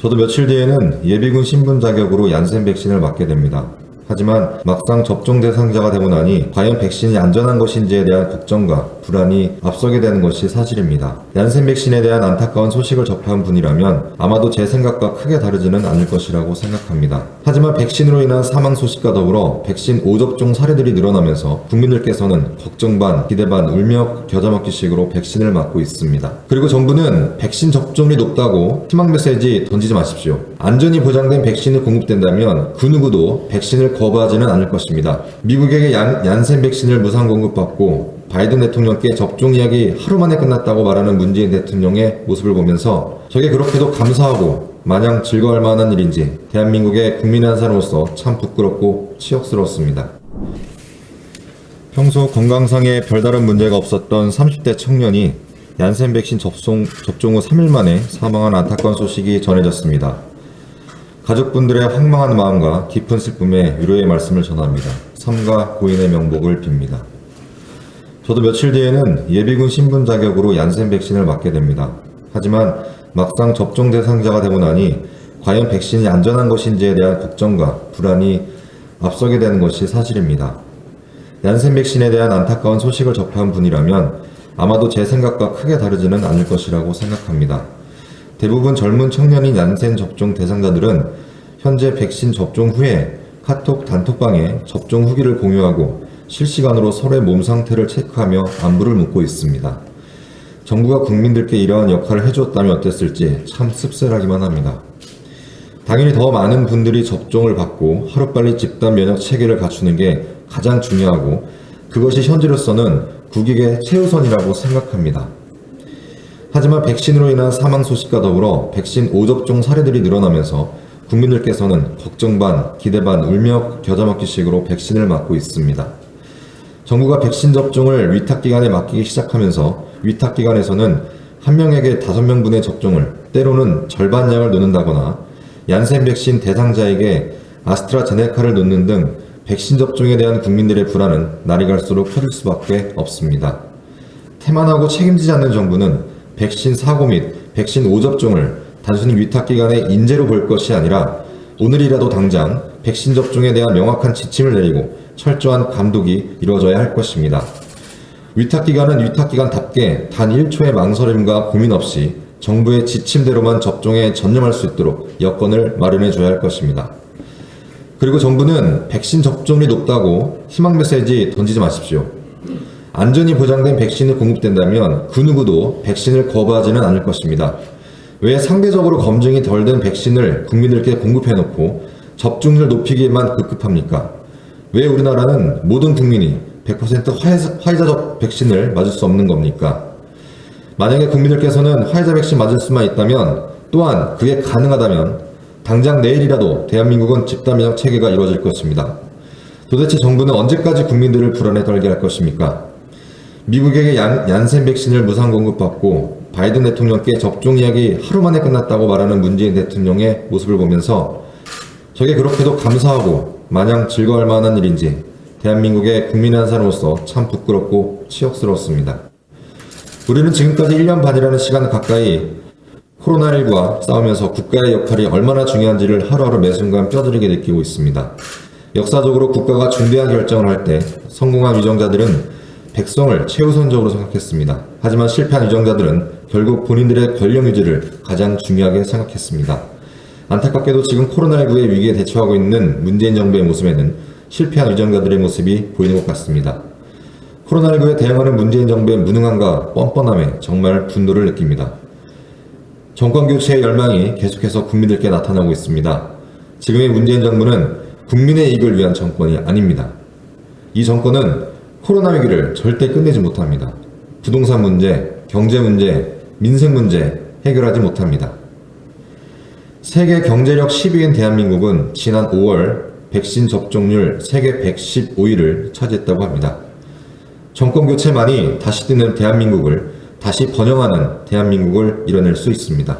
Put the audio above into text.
저도 며칠 뒤에는 예비군 신분 자격으로 얀센 백신을 맞게 됩니다. 하지만 막상 접종 대상자가 되고 나니 과연 백신이 안전한 것인지에 대한 걱정과 불안이 앞서게 되는 것이 사실입니다. 얀센 백신에 대한 안타까운 소식을 접한 분이라면 아마도 제 생각과 크게 다르지는 않을 것이라고 생각합니다. 하지만 백신으로 인한 사망 소식과 더불어 백신 오접종 사례들이 늘어나면서 국민들께서는 걱정 반, 기대 반, 울며 겨자 먹기식으로 백신을 맞고 있습니다. 그리고 정부는 백신 접종률이 높다고 희망 메시지 던지지 마십시오. 안전이 보장된 백신이 공급된다면 그 누구도 백신을 거부하지는 않을 것입니다. 미국에게 얀센 백신을 무상 공급받고 바이든 대통령께 접종 이야기 하루 만에 끝났다고 말하는 문재인 대통령의 모습을 보면서 저게 그렇게도 감사하고 마냥 즐거울 만한 일인지 대한민국의 국민의 한 사람으로서 참 부끄럽고 치욕스러웠습니다. 평소 건강상에 별다른 문제가 없었던 30대 청년이 얀센 백신 접종 후 3일 만에 사망한 안타까운 소식이 전해졌습니다. 가족분들의 황망한 마음과 깊은 슬픔에 위로의 말씀을 전합니다. 삼가 고인의 명복을 빕니다. 저도 며칠 뒤에는 예비군 신분 자격으로 얀센 백신을 맞게 됩니다. 하지만 막상 접종 대상자가 되고 나니 과연 백신이 안전한 것인지에 대한 걱정과 불안이 앞서게 되는 것이 사실입니다. 얀센 백신에 대한 안타까운 소식을 접한 분이라면 아마도 제 생각과 크게 다르지는 않을 것이라고 생각합니다. 대부분 젊은 청년인 얀센 접종 대상자들은 현재 백신 접종 후에 카톡 단톡방에 접종 후기를 공유하고 실시간으로 서로의 몸 상태를 체크하며 안부를 묻고 있습니다. 정부가 국민들께 이러한 역할을 해주었다면 어땠을지 참 씁쓸하기만 합니다. 당연히 더 많은 분들이 접종을 받고 하루빨리 집단 면역 체계를 갖추는 게 가장 중요하고 그것이 현재로서는 국익의 최우선이라고 생각합니다. 하지만 백신으로 인한 사망 소식과 더불어 백신 오접종 사례들이 늘어나면서 국민들께서는 걱정 반, 기대 반, 울며 겨자 먹기식으로 백신을 맞고 있습니다. 정부가 백신 접종을 위탁기관에 맡기기 시작하면서 위탁기관에서는 한 명에게 5명분의 접종을 때로는 절반량을 놓는다거나 얀센 백신 대상자에게 아스트라제네카를 놓는 등 백신 접종에 대한 국민들의 불안은 날이 갈수록 커질 수밖에 없습니다. 태만하고 책임지지 않는 정부는 백신 사고 및 백신 오접종을 단순히 위탁기관의 인재로 볼 것이 아니라 오늘이라도 당장 백신 접종에 대한 명확한 지침을 내리고 철저한 감독이 이루어져야 할 것입니다. 위탁기관은 위탁기관답게 단 1초의 망설임과 고민 없이 정부의 지침대로만 접종에 전념할 수 있도록 여건을 마련해줘야 할 것입니다. 그리고 정부는 백신 접종률이 높다고 희망 메시지 던지지 마십시오. 안전이 보장된 백신이 공급된다면 그 누구도 백신을 거부하지는 않을 것입니다. 왜 상대적으로 검증이 덜 된 백신을 국민들께 공급해놓고 접종률 높이기에만 급급합니까? 왜 우리나라는 모든 국민이 100% 화이자 백신을 맞을 수 없는 겁니까? 만약에 국민들께서는 화이자 백신 맞을 수만 있다면 또한 그게 가능하다면 당장 내일이라도 대한민국은 집단 면역 체계가 이루어질 것입니다. 도대체 정부는 언제까지 국민들을 불안에 떨게 할 것입니까? 미국에게 얀센 백신을 무상 공급받고 바이든 대통령께 접종 이야기 하루 만에 끝났다고 말하는 문재인 대통령의 모습을 보면서 저게 그렇게도 감사하고 마냥 즐거울 만한 일인지 대한민국의 국민의 한 사람으로서 참 부끄럽고 치욕스러웠습니다. 우리는 지금까지 1년 반이라는 시간 가까이 코로나19와 싸우면서 국가의 역할이 얼마나 중요한지를 하루하루 매 순간 뼈저리게 느끼고 있습니다. 역사적으로 국가가 중대한 결정을 할 때 성공한 위정자들은 백성을 최우선적으로 생각했습니다. 하지만 실패한 위정자들은 결국 본인들의 권력 유지를 가장 중요하게 생각했습니다. 안타깝게도 지금 코로나19의 위기에 대처하고 있는 문재인 정부의 모습에는 실패한 위정자들의 모습이 보이는 것 같습니다. 코로나19에 대응하는 문재인 정부의 무능함과 뻔뻔함에 정말 분노를 느낍니다. 정권교체의 열망이 계속해서 국민들께 나타나고 있습니다. 지금의 문재인 정부는 국민의 이익을 위한 정권이 아닙니다. 이 정권은 코로나 위기를 절대 끝내지 못합니다. 부동산 문제, 경제 문제, 민생 문제 해결하지 못합니다. 세계 경제력 10위인 대한민국은 지난 5월 백신 접종률 세계 115위를 차지했다고 합니다. 정권 교체만이 다시 뜨는 대한민국을, 다시 번영하는 대한민국을 이뤄낼 수 있습니다.